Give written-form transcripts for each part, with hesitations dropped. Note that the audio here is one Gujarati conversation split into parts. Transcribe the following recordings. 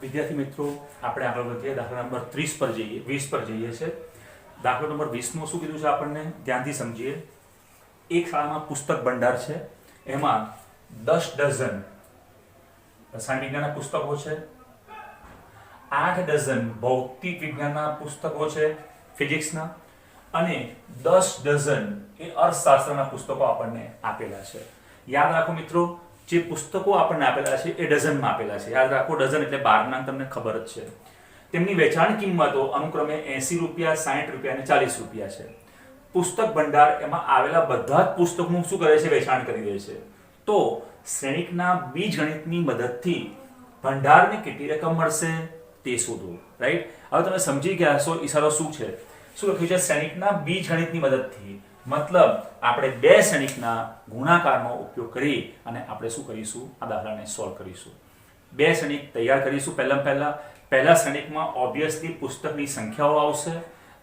વિદ્યાર્થી મિત્રો, આપણે આગળ વધીએ. દાખલા નંબર 30 પર જઈએ, 20 પર જઈએ છે. દાખલો નંબર 20નું શું કીધું છે આપણને ધ્યાનથી સમજીએ. એક શાળામાં પુસ્તક ભંડાર છે, એમાં 10 ડઝન રસાયણ વિજ્ઞાનના પુસ્તકો છે, 8 ડઝન ભૌતિક વિજ્ઞાનના પુસ્તકો છે ફિઝિક્સના, અને 10 ડઝન એ અર્થશાસ્ત્રના પુસ્તકો આપણને આપેલા છે. યાદ રાખો મિત્રો, જે પુસ્તકો આપણને આપેલા છે એ ડઝનમાં આપેલા છે. યાદ રાખો, ડઝન એટલે 12 તમને ખબર જ છે. તેમની વેચાણ કિંમતો અનુક્રમે 80 રૂપિયા, 60 રૂપિયા અને 40 રૂપિયા છે. પુસ્તક ભંડાર એમાં આવેલા બધા જ પુસ્તકનું શું કરે છે? વેચાણ કરી દે છે. તો શ્રેણિકના બીજગણિતની મદદથી ભંડારને કેટલી રકમ મળશે તે શોધો. રાઈટ? હવે તમે સમજી ગયા હશો ઈશારો શું છે. શું લખ્યું છે? શ્રેણિકના બીજગણિતની મદદથી. મતલબ આપણે બે શ્રેણિકના ગુણાકારનો ઉપયોગ કરી અને આપણે શું કરીશું? આ દાખલાને સોલ્વ કરીશું. બે શ્રેણિક તૈયાર કરીશું. પહેલા શ્રેણિકમાં ઓબ્વિયસલી પુસ્તકની સંખ્યાઓ આવશે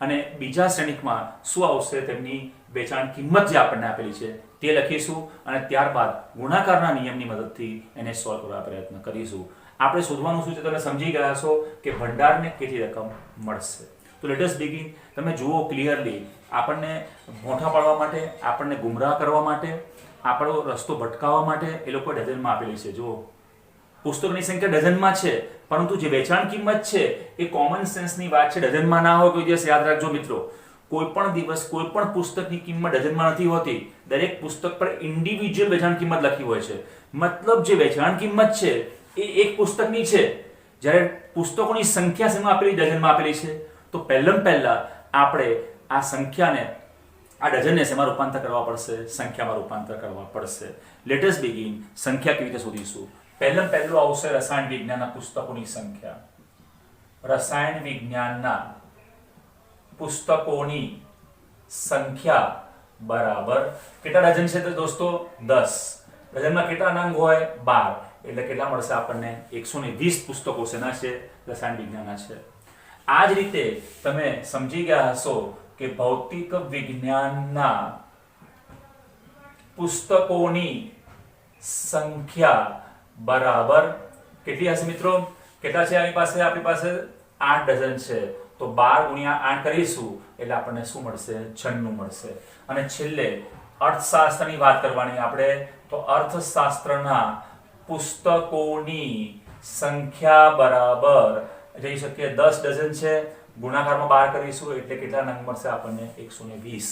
અને બીજા શ્રેણિકમાં શું આવશે? તેમની વેચાણ કિંમત જે આપણને આપેલી છે તે લખીશું અને ત્યારબાદ ગુણાકારના નિયમની મદદથી એને સોલ્વ કરવા પ્રયત્ન કરીશું. આપણે શોધવાનું શું છે? તમે સમજી ગયા છો કે ભંડારને કેટલી રકમ મળશે. તો લેટ અસ બિગિન. તમે જુઓ ક્લિયરલી, આપણને મોઢા પાડવા માટે, આપણને ગુમરાહ કરવા માટે, આપણો રસ્તો ભટકાવવા માટે એ લોકો ડઝનમાં આપેલી છે. જુઓ, પુસ્તકની સંખ્યા ડઝનમાં છે, પરંતુ જે વેચાણ કિંમત છે એ કોમન સેન્સની વાત છે. ડઝનમાં ના હોય કોઈ દિવસ. યાદ રાખજો મિત્રો, કોઈ પણ દિવસ કોઈ પણ પુસ્તકની કિંમત ડઝનમાં નથી હોતી. દરેક પુસ્તક પર ઇન્ડિવિજ્યુઅલ વેચાણ કિંમત લખી હોય છે. મતલબ જે વેચાણ કિંમત છે એ એક પુસ્તકની છે, જ્યારે પુસ્તકોની સંખ્યા શેમાં આપેલી? ડઝનમાં આપેલી છે. તો પહેલા આપણે આ સંખ્યાને, આ ડઝનને શેમાં રૂપાંતર કરવા પડશે? સંખ્યામાં રૂપાંતર કરવા પડશે. Let us begin. સંખ્યા કેવી રીતે શોધીશું? પહેલું આવશે રસાયણ વિજ્ઞાનના પુસ્તકોની સંખ્યા. રસાયણ વિજ્ઞાનના પુસ્તકોની સંખ્યા બરાબર કેટલા ડઝન છે? તો દોસ્તો 10. ડઝનમાં કેટલા નંગ હોય? 12. એટલે કેટલા મળશે આપણને? 120 પુસ્તકો શેના છે? રસાયણ વિજ્ઞાનના છે. આ જ રીતે તમે સમજી ગયા હશો કે ભૌતિક વિજ્ઞાનના પુસ્તકોની સંખ્યા બરાબર કેટલી હશે મિત્રો? કેટલા છે આપણી પાસે? આપણી પાસે 8 ડઝન છે. તો 12 ગુણ્યા 8 કરીશું એટલે આપણને શું મળશે? 96 મળશે. અને છેલ્લે અર્થશાસ્ત્રની વાત કરવાની આપણે. તો અર્થશાસ્ત્રના પુસ્તકોની સંખ્યા બરાબર જઈ શકીએ 10 ડઝન છે, ગુણાકારમાં 12 કરીશું એટલે કેટલા નંગ મળશે આપણને? 120.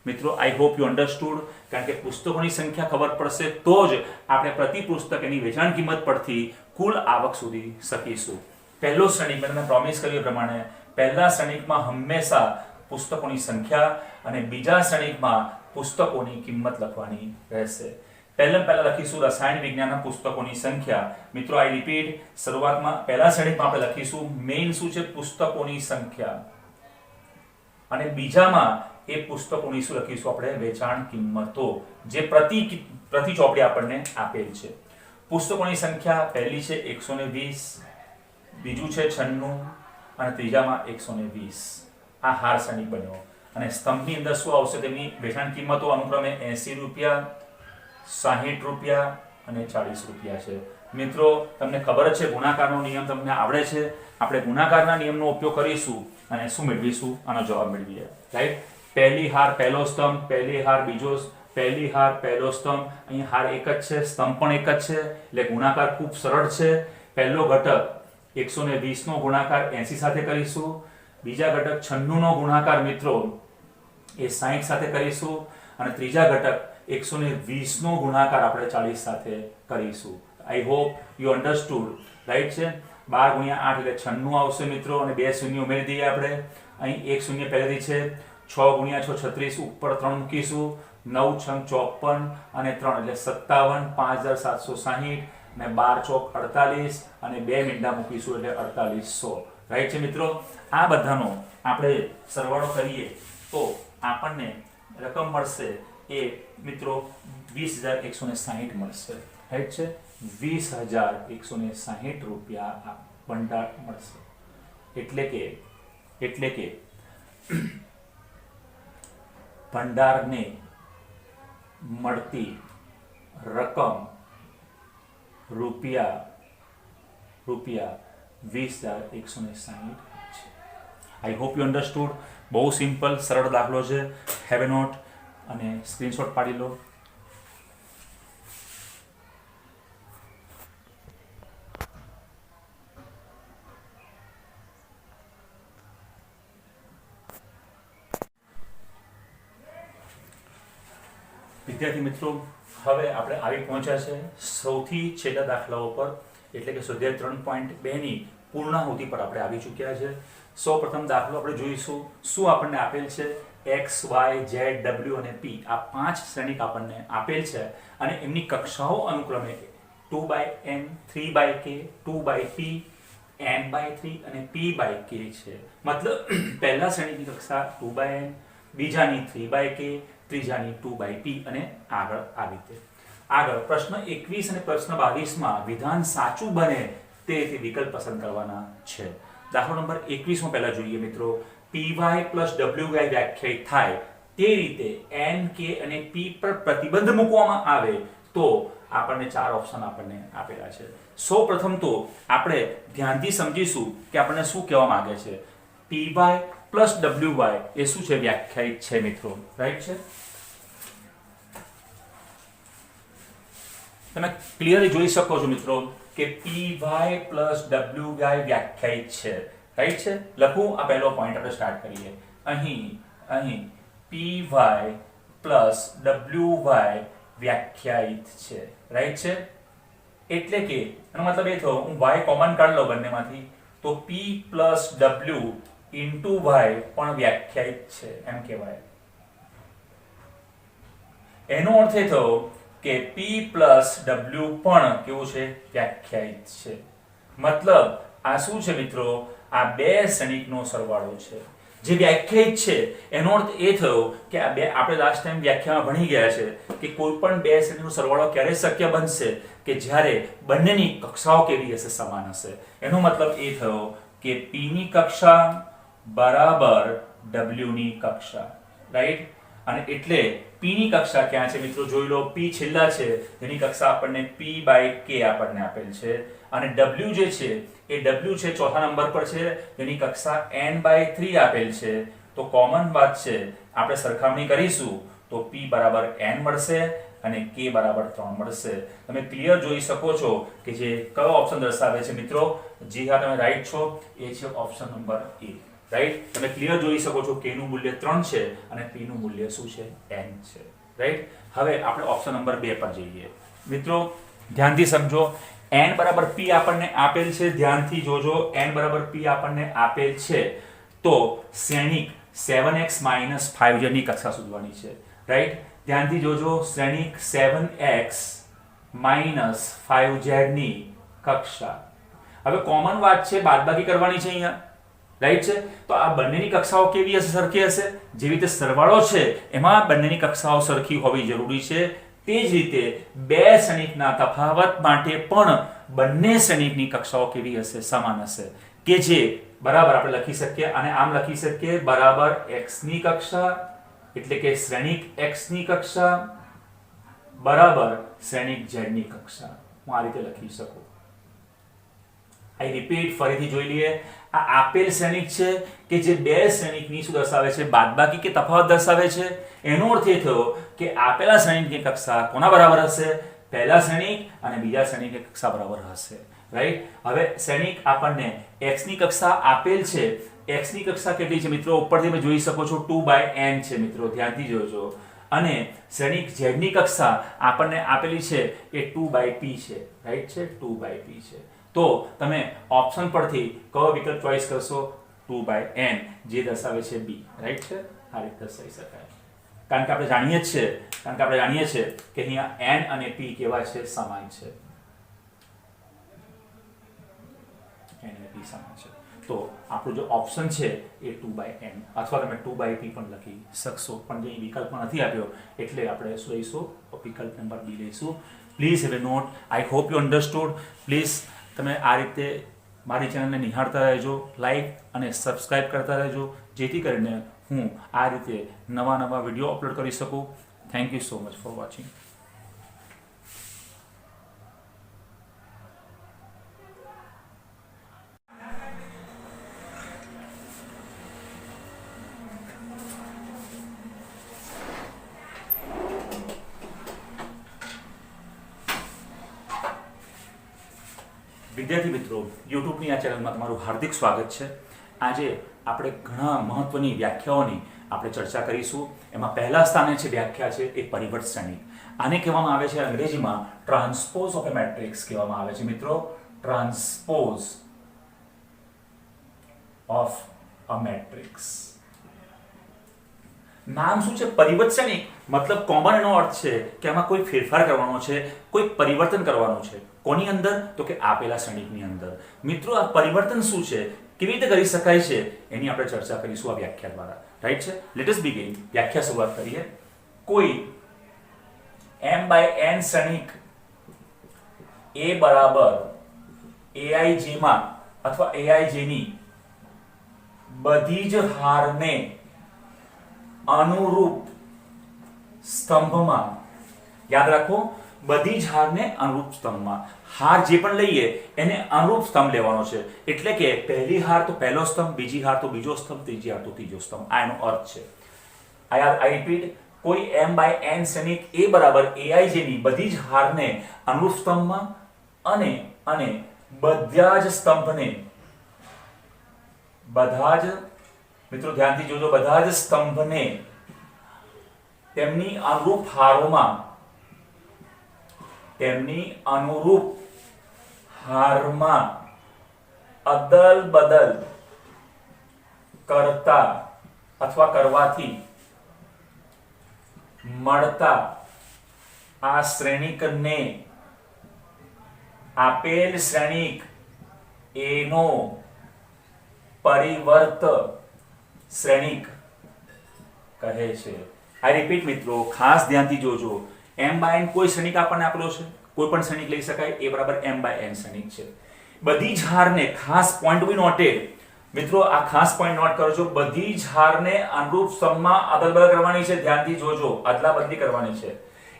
મિત્રો, આઈ હોપ યુ અન્ડરસ્ટુડ. કારણ કે પુસ્તકોની સંખ્યા ખબર પડશે તો જ આપણે પ્રતિ પુસ્તક એની વેચાણ કિંમત પરથી કુલ આવક શોધી શકીશું. પહેલો શ્રેણિક મેં તમને પ્રોમિસ કર્યું પ્રમાણે, પહેલા શ્રેણિકમાં હંમેશા પુસ્તકોની સંખ્યા અને બીજા શ્રેણિકમાં પુસ્તકોની કિંમત લખવાની રહેશે. પહેલા લખીશું રસાયણ વિજ્ઞાનના પુસ્તકોની સંખ્યા. મિત્રો, આઈ રિપીટ, શરૂઆતમાં પહેલા શ્રેણિકમાં આપણે લખીશું મેઇન શું છે? પુસ્તકોની સંખ્યા. અને બીજામાં એ પુસ્તકોની શું લખીશું આપણે? વેચાણ કિંમતો, જે પ્રતિ ચોપડી આપણને આપેલ છે. પુસ્તકોની સંખ્યા પહેલી છે 120, બીજું છે 96 અને ત્રીજામાં 120. આ હાર શ્રેણિક બન્યો. અને સ્તંભની અંદર શું આવશે? તેમની વેચાણ કિંમતો અનુક્રમે 80 રૂપિયા, 60 રૂપિયા અને 40 રૂપિયા છે. મિત્રો, તમને ખબર જ છે, ગુણાકારનો નિયમ તમને આવડે છે. આપણે ગુણાકારના નિયમનો ઉપયોગ કરીશું અને શું મેળવીશું? આનો જવાબ મેળવીએ. રાઈટ? પહેલી હાર પહેલો સ્તંભ, પહેલી હાર બીજો, પહેલી હાર પહેલો સ્તંભ. અહીં હાર એક જ છે, સ્તંભ પણ એક જ છે, એટલે ગુણાકાર ખૂબ સરળ છે. પહેલો ઘટક 120 નો ગુણાકાર 80 સાથે કરીશું. બીજા ઘટક 96 નો ગુણાકાર મિત્રો એ 60 સાથે કરીશું. અને ત્રીજા ઘટક 120 નો ગુણાકાર આપણે 40 સાથે કરીશું. આઈ હોપ યુ અન્ડરસ્ટુડ. રાઈટ છે? 12 ગુણ્યા 8 એટલે 96 આવશે મિત્રો. અને બે શૂન્ય ઉમેરી દઈએ આપણે. અહીં એક શૂન્ય પહેલેથી છે. 6 ગુણ્યા 6 36, ઉપર 3 મૂકીશું. 9 6 54 અને 3 એટલે 57, 5760 અને 12 ચોક 48 અને 2 મીંડા મૂકીશું એટલે 4800. રાઈટ છે મિત્રો? આ બધાનો આપણે સરવાળો કરીએ તો આપણને રકમ મળશે એ મિત્રો 20,160 મળશે. રાઈટ છે? 20,160 રૂપિયા ભંડાર મળશે. એટલે કે ભંડારને મળતી રકમ રૂપિયા 20,160 છે. આઈ હોપ યુ અન્ડરસ્ટુડ. બહુ સિમ્પલ સરળ દાખલો છે. હેવ એ નોટ અને સ્ક્રીનશોટ પાડી લો. વિદ્યાર્થી મિત્રો, હવે આપણે આવી પહોંચ્યા છે સૌથી છેલ્લા દાખલાઓ પર, એટલે કે સ્વાધ્યાય 3.2 ની પૂર્ણાહુતિ પર આપણે આવી ચૂક્યા છે. સૌ પ્રથમ દાખલો આપણે જોઈશું. શું આપણને આપેલ છે? x, y, z, w અને p આ 5 શ્રેણિક આપણને આપેલ છે અને એમની કક્ષાઓ અનુક્રમે 2/n, 3/k, 2/p, n/3 અને p/k છે. મતલબ પહેલા શ્રેણીની કક્ષા 2/n, બીજાની 3/k, ત્રીજાની 2/p અને આગળ આવી રીતે. આગળ પ્રશ્ન 21 અને પ્રશ્ન 22 માં વિધાન સાચું બને તે વિકલ્પ પસંદ કરવાના છે. દાખલો નંબર 21 માં પહેલા જોઈએ મિત્રો. py plus wy વ્યાખ્યાયિત થાય તે રીતે n, k અને p પર પ્રતિબંધ મૂકવામાં આવે તો આપણને 4 ઓપ્શન આપણને આપેલા છે. સૌ પ્રથમ તો આપણે ધ્યાનથી સમજીશું કે આપણને શું કહેવા માંગે છે. py plus wy એ શું છે? વ્યાખ્યાયિત છે મિત્રો, રાઈટ છે. તમે ક્લિયરલી જોઈ શકો છો મિત્રો કે py plus wy વ્યાખ્યાયિત છે, રાઈટ છે. લખું આ પહેલો પોઈન્ટ આપણે સ્ટાર્ટ કરીએ. અહીં py plus wy વ્યાખ્યાયિત છે, રાઈટ છે. એટલે કે એનો મતલબ એ થયો હું y કોમન કાઢ લઉં બંનેમાંથી તો p plus w into y પણ વ્યાખ્યાયિત છે એમ કહેવાય. એનો અર્થ એ થયો કે p plus w પણ કેવું છે? વ્યાખ્યાયિત છે. મતલબ આ શું છે મિત્રો? આ બે શ્રેણિકનો સરવાળો છે જે વ્યાખ્યાયિત છે. એનો અર્થ એ થયો કે આ બે આપણે લાસ્ટ ટાઈમ વ્યાખ્યામાં ભણી ગયા છે કે કોઈ પણ બે શ્રેણીનો સરવાળો ક્યારે શક્ય બનશે? કે જ્યારે બંનેની કક્ષાઓ કેવી હશે? સમાન હશે. એનો મતલબ એ થયો કે p ની કક્ષા બરાબર w ની કક્ષા, રાઈટ. અને એટલે p ની કક્ષા ક્યાં છે મિત્રો? જોઈ લો, p છેલ્લા છે જેની કક્ષા આપણને p/k આપણને આપેલ છે અને w જે છે એ w છે ચોથા નંબર પર છે જેની કક્ષા n/3 આપેલ છે. તો કોમન વાત છે આપણે સરખામણી કરીશું તો p બરાબર n મળશે અને k બરાબર 3 મળશે. તમે ક્લિયર જોઈ શકો છો કે જે કયો ઓપ્શન દર્શાવે છે મિત્રો? જી હા, તમે રાઈટ છો. એ છે ઓપ્શન નંબર A, રાઈટ. તમે ક્લિયર જોઈ શકો છો k નું મૂલ્ય 3 છે અને p નું મૂલ્ય શું છે? n છે, રાઈટ. હવે આપણે ઓપ્શન નંબર 2 પર જઈએ. મિત્રો ધ્યાનથી સમજો. n બરાબર p આપણને આપેલ છે. ધ્યાનથી જોજો, n બરાબર p આપણને આપેલ છે તો શ્રેણિક 7x - 5z ની કક્ષા શોધવાની છે, રાઈટ. ધ્યાનથી જોજો, શ્રેણિક 7x - 5z ની કક્ષા. હવે કોમન વાત છે, બાદબાકી કરવાની છે અહીંયા, રાઈટ છે. તો આ બંનેની કક્ષાઓ કેવી હશે? સરખી હશે. જેવી રીતે સરવાળો છે એમાં બંનેની કક્ષાઓ સરખી હોવી જરૂરી છે. તે જ રીતે બે શ્રેણિકના તફાવત માટે પણ બંને શ્રેણિકની કક્ષાઓ કેવી હશે? સમાન હશે. કે જે બરાબર આપણે લખી શકીએ અને આમ લખી શકીએ બરાબર x ની કક્ષા એટલે કે શ્રેણિક x ની કક્ષા બરાબર શ્રેણિક z ની કક્ષા. હું આ રીતે લખી શકું. આઈ રિપીટ, ફરીથી જોઈ લઈએ. આ આપેલ શ્રેણિક છે કે જે બે શ્રેણિકની શું દર્શાવે છે? બાદબાકી કે તફાવત દર્શાવે છે. એનો અર્થ એ થયો કે આપેલા શ્રેણિકની કક્ષા કોના બરાબર હશે? પહેલા શ્રેણિક અને બીજા શ્રેણિકની કક્ષા બરાબર હશે, રાઈટ. હવે શ્રેણિક આપણને x ની કક્ષા આપેલ છે. x ની કક્ષા કેટલી છે મિત્રો? ઉપરથી તમે જોઈ શકો છો 2/n છે મિત્રો, ધ્યાનથી જોજો. અને શ્રેણિક z ની કક્ષા આપણને આપેલી છે એ 2/p છે, રાઈટ છે. 2/p છે. તો તમે ઓપ્શન પરથી કયો વિકલ્પ ચોઈસ કરશો? 2/n, જે દર્શાવે છે b, રાઈટ છે. આ રીતે દર્શાવી શકાય. કારણ કે આપણે જાણીએ છીએ કે અહીંયા n અને p કેવા છે? સમાન છે. n અને p સમાન છે. તો આપણો જે ઓપ્શન છે એ 2/n અથવા તમે 2/p પણ લખી શકશો, પણ જે વિકલ્પમાં નથી આપ્યો એટલે આપણે શું લઈશું? વિકલ્પ નંબર b લઈશું. Please have a note. I hope you understood. Please તમે આ રીતે મારી ચેનલને નિહાળતા રહેજો, લાઈક અને સબસ્ક્રાઇબ કરતા રહેજો, જેથી કરીને હું આ રીતે નવા વિડીયો અપલોડ કરી શકું. Thank you so much for watching. વિદ્યાર્થી મિત્રો, યુટ્યુબની આ ચેનલમાં તમારું હાર્દિક સ્વાગત છે. આજે આપણે ઘણા મહત્વની વ્યાખ્યાઓની આપણે ચર્ચા કરીશું. એમાં પહેલા સ્થાને છે વ્યાખ્યા છે એ પરિવર્ત શ્રેણિક. આને કહેવામાં આવે છે અંગ્રેજીમાં ટ્રાન્સપોઝ ઓફ એ મેટ્રિક્સ કહેવામાં આવે છે મિત્રો. Transpose of a matrix. નામ શું છે? પરિવર્ત શ્રેણિક. મતલબ કોમન એનો અર્થ છે કે આમાં કોઈ ફેરફાર કરવાનો છે, કોઈ પરિવર્તન કરવાનું છે. કોની અંદર? તો કે આપેલા શ્રેણિકની અંદર. મિત્રો, આ પરિવર્તન શું છે, કેવી રીતે કરી શકાય છે, એની આપણે ચર્ચા કરીશું આ વ્યાખ્યા દ્વારા. રાઈટ છે? Let us begin. વ્યાખ્યા શરૂઆત કરીએ. કોઈ m/n શ્રેણિક a બરાબર aij માં અથવા aij ની બધી જ હારને અનુરૂપ સ્તંભમાં, યાદ રાખો, બધી જ હારને અનુરૂપ સ્તંભમાં. હાર જે પણ લઈએ એને અનુરૂપ સ્તંભ લેવાનો છે. એટલે કે પહેલી હાર તો પહેલો સ્તંભ, બીજી હાર તો બીજો સ્તંભ, ત્રીજી હાર તો ત્રીજો સ્તંભ. આ એનો અર્થ છે. આઈ રિપીટ, કોઈ m/n શ્રેણિક a બરાબર aij ની બધી જ હારને અનુરૂપ સ્તંભમાં અને બધા જ સ્તંભને, બધા જ, મિત્રો ધ્યાનથી જોજો, બધા જ સ્તંભને તેમની અનુરૂપ હારોમાં, તેમની અનુરૂપ હારમાં અદલ બદલ કરતા અથવા કરવાથી મળતા આ શ્રેણિકને આપેલ શ્રેણિક A નો પરિવર્ત શ્રેણિક કહે છે. આઈ રિપીટ મિત્રો, ખાસ ધ્યાનથી જોજો. m/n કોઈ શ્રેણિક આપણને આપેલો છે, કોઈ પણ શ્રેણિક લઈ શકાય. a બરાબર m/n શ્રેણિક છે. બધી જ હારને, ખાસ પોઈન્ટ બી નોટેડ મિત્રો, આ ખાસ પોઈન્ટ નોટ કરજો. બધી જ હારને અનુરૂપ સ્તંભમાં અદલ બદલ કરવાની છે. ધ્યાનથી જોજો, અદલા બદલી કરવાની છે.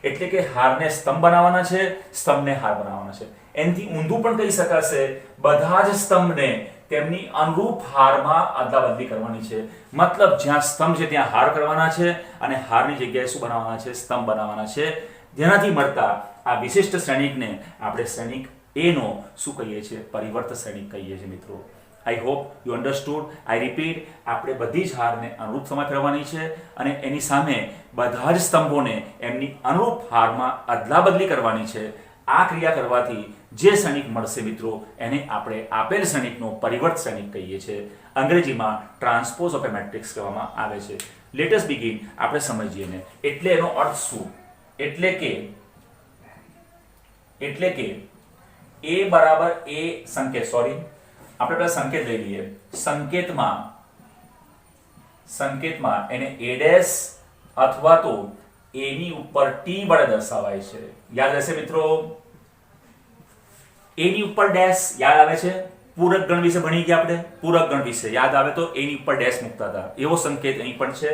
એટલે કે હારને સ્તંભ બનાવવાના છે, સ્તંભને હાર બનાવવાના છે. એનાથી ઊંધું પણ કહી શકાશે, બધા જ સ્તંભને તેમની અનુરૂપ હારમાં અદલા બદલી કરવાની છે. મતલબ જ્યાં સ્તંભ છે ત્યાં હાર કરવાના છે અને હારની જગ્યાએ શું બનાવવાના છે? સ્તંભ બનાવવાના છે. જેનાથી મળતા આ વિશિષ્ટ શ્રેણિકને આપણે શ્રેણિક A નો શું કહીએ છીએ? પરિવર્ત શ્રેણિક કહીએ છીએ મિત્રો. આઈ hope you understood. I repeat, આપણે બધી જ હારને અનુરૂપ સ્તંભમાં ફેરવવાની છે અને એની સામે બધા જ સ્તંભોને એમની અનુરૂપ હારમાં અદલા બદલી કરવાની છે. આ ક્રિયા કરવાથી જે શ્રેણિક મળશે મિત્રો, એને આપણે આપેલ શ્રેણિકનો પરિવર્ત શ્રેણિક કહીએ છીએ. અંગ્રેજીમાં ટ્રાન્સપોઝ ઓફ એ મેટ્રિક્સ કહેવામાં આવે છે. Let us begin. આપણે સમજીએ ને. એટલે એનો અર્થ શું? એટલે કે a બરાબર a સંકેત, સોરી, આપણે પેલા સંકેત લઈ લઈએ. સંકેતમાં એને a' અથવા તો a ની ઉપર t વડે દર્શાવાય છે. યાદ રહેશે મિત્રો? a ની ઉપર ડેશ યાદ આવે છે? પૂરક ગણ વિશે ભણી ગયા આપણે. પૂરક ગણ વિશે યાદ આવે તો a ની ઉપર ડેશ મૂકતા હતા. એવો સંકેત અહીં પણ છે.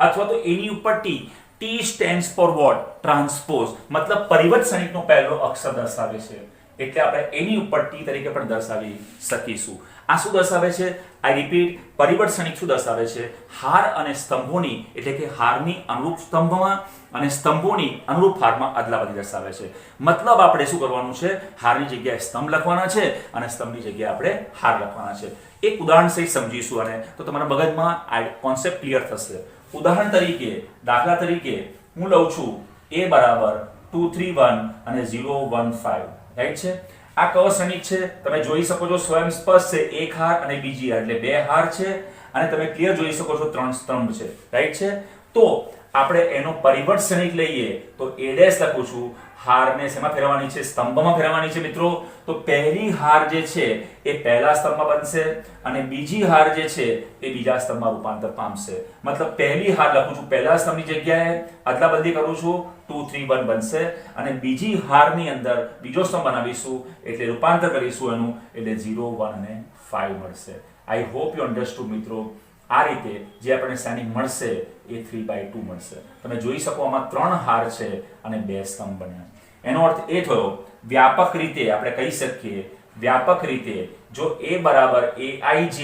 અથવા તો a ની ઉપર t. t stands for what? Transpose. મતલબ પરિવર્ત શ્રેણિકનો પહેલો અક્ષર દર્શાવે છે. એટલે આપણે a ની ઉપર t તરીકે પણ દર્શાવી શકીશું. આ શું દર્શાવે છે? આઈ રિપીટ, પરિવર્ત શ્રેણિક શું દર્શાવે છે? હાર અને સ્તંભોની, એટલે કે હારની અનુરૂપ સ્તંભમાં અને સ્તંભોની અનુરૂપ હારમાં અદલા બદલી દર્શાવે છે. મતલબ આપણે શું કરવાનું છે? હારની જગ્યાએ સ્તંભ લખવાના છે અને સ્તંભની જગ્યાએ આપણે હાર લખવાના છે. એક ઉદાહરણ સહિત સમજીશું આને, તો તમારા મગજમાં આ કોન્સેપ્ટ ક્લિયર થશે. ઉદાહરણ તરીકે, દાખલા તરીકે હું લઉં છું a બરાબર 2 3 1 અને 0 1 5. રાઈટ છે? આ કયો શ્રેણિક છે? તમે જોઈ શકો છો, સ્વયં સ્પષ્ટ છે. એક હાર અને બીજી હાર, એટલે બે હાર છે અને તમે ક્લિયર જોઈ શકો છો ત્રણ સ્તંભ છે. રાઈટ છે? તો આપણે એનો પરિવર્ત શ્રેણિક લઈએ તો a' લખું છું. હારને શેમાં ફેરવવાની છે? સ્તંભમાં ફેરવવાની છે મિત્રો. તો પહેલી હાર જે છે એ પહેલા સ્તંભમાં બનશે અને બીજી હાર જે છે એ બીજા સ્તંભમાં રૂપાંતર પામશે. મતલબ પહેલી હાર લખું છું પહેલા સ્તંભની જગ્યાએ, અદલા બદલી કરું છું, 2 3 1 બનશે અને બીજી હારની અંદર બીજો સ્તંભ બનાવીશું એટલે રૂપાંતર કરીશું એનું, એટલે 0 1 અને 5 મળશે. આઈ હોપ યુ અન્ડરસ્ટુડ મિત્રો. આ રીતે જે આપણને શ્રેણિક મળશે એ 3/2 મળશે. તમે જોઈ શકો આમાં 3 હાર છે અને 2 સ્તંભ બન્યા. એનો અર્થ એ થયો, વ્યાપક રીતે આપણે કહી શકીએ, વ્યાપક રીતે જો a બરાબર aij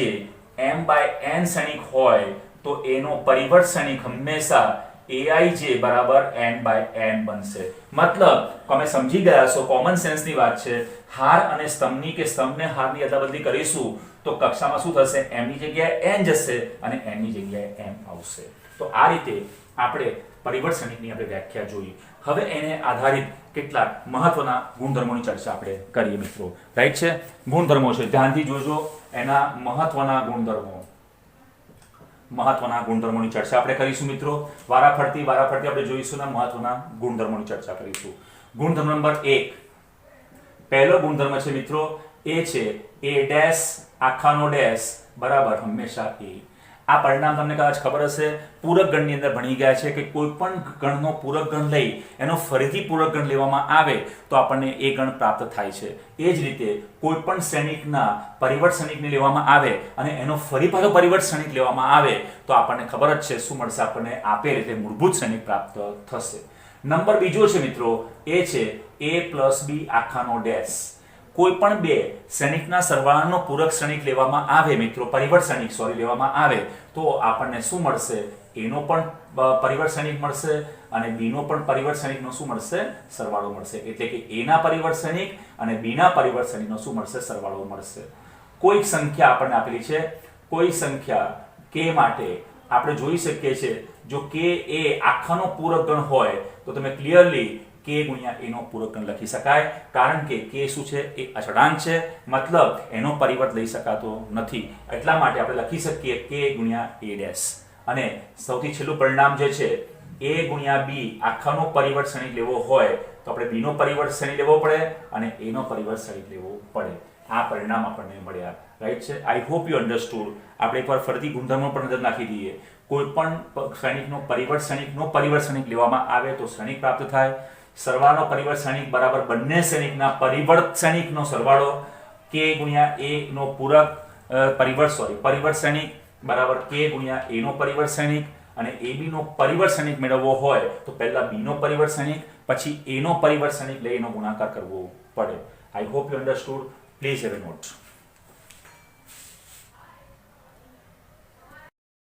m/n શ્રેણિક હોય તો એનો પરિવર્ત શ્રેણિક હંમેશા aij બરાબર n/n બનશે. મતલબ તમે સમજી ગયા છો, કોમન સેન્સની વાત છે. હાર અને સ્તંભની કે સ્તંભને હારની અદલાબદલી કરીશું તો કક્ષામાં શું થશે? m ની જગ્યાએ n જશે અને n ની જગ્યાએ m આવશે. તો આ રીતે આપણે પરિવર્ત ક્ષણિકની આપણે વ્યાખ્યા જોઈ. હવે એને આધારિત કેટલાક મહત્વના ગુણધર્મોની ચર્ચા આપણે કરીએ મિત્રો. રાઈટ છે? ગુણધર્મો છે, ધ્યાનથી જોજો. એના મહત્વના ગુણધર્મોની ચર્ચા આપણે કરીશું મિત્રો. વારાફરતી આપણે જોઈશું ને મહત્વના ગુણધર્મોની ચર્ચા કરીશું. ગુણધર્મ નંબર 1, પહેલો ગુણધર્મ છે મિત્રો, એ છે a ડેશ આખાનો ડેશ બરાબર હંમેશા a. આ પરિણામ તમને કદાચ ખબર હશે, પૂરક ગણની અંદર ભણી ગયા છે કે કોઈ પણ ગણનો પૂરક ગણ લઈ એનો ફરીથી પૂરક ગણ લેવામાં આવે તો આપણને એ ગણ પ્રાપ્ત થાય છે. એ જ રીતે કોઈ પણ શ્રેણિકના પરિવર્ત શ્રેણિકને લેવામાં આવે અને એનો ફરી પાછો પરિવર્ત શ્રેણિક લેવામાં આવે તો આપણને ખબર જ છે શું મળશે? આપણને આપેલ એટલે મૂળભૂત શ્રેણિક પ્રાપ્ત થશે. નંબર બીજો છે મિત્રો, એ છે a પ્લસ b આખાનો ડેશ. કોઈ પણ બે શ્રેણિકના સરવાળાનો પૂરક શ્રેણિક લેવામાં આવે મિત્રો, પરિવર્ત શ્રેણિક લેવામાં આવે તો આપણને શું મળશે? એનો પણ પરિવર્ત શ્રેણિક મળશે અને b નો પણ પરિવર્ત શ્રેણિકનો શું મળશે? સરવાળો મળશે. એટલે કે a ના પરિવર્ત શ્રેણિક અને b ના પરિવર્ત શ્રેણિકનો શું મળશે? સરવાળો મળશે. કોઈ સંખ્યા આપણને આપેલી છે, કોઈ સંખ્યા k માટે આપણે જોઈ શકીએ છીએ, જો k એ આખાનો પૂરક ગણ હોય તો તમે ક્લિયરલી k ગુણ્યા a નો પૂરક ગણ લખી શકાય. કારણ કે k શું છે? એ અચળાંક છે, મતલબ એનો પરિવર્ત લઈ શકાતો નથી. એટલા માટે આપણે લખી શકીએ k ગુણ્યા a ડેશ. અને સૌથી છેલ્લું પરિણામ જે છે, a ગુણ્યા b આખાનો પરિવર્ત શ્રેણિક લેવો હોય તો આપણે b નો પરિવર્ત શ્રેણિક લેવો પડે અને a નો પરિવર્ત શ્રેણિક લેવો પડે. આ પરિણામ આપણને મળ્યા. રાઈટ છે? આઈ હોપ યુ અન્ડરસ્ટુડ. આપણે એકવાર ફરીથી ગુણધર્મો પર નજર નાખી દઈએ. કોઈ પણ શ્રેણિકનો પરિવર્ત શ્રેણિક લેવામાં આવે તો શ્રેણિક પ્રાપ્ત થાય. સરવાળાનો પરિવર્ત શ્રેણિક બરાબર બંને શ્રેણિકના પરિવર્ત શ્રેણિકનો સરવાળો, k ગુણ્યા a નો પૂરક પરિવર્ત શ્રેણિક બરાબર k ગુણ્યા a નો પરિવર્ત શ્રેણિક. અને ab નો પરિવર્ત શ્રેણિક મેળવવો હોય તો પહેલા b નો પરિવર્ત શ્રેણિક પછી a નો પરિવર્ત શ્રેણિક લઈ એનો ગુણાકાર કરવો પડે. I hope you understood. Please have a not.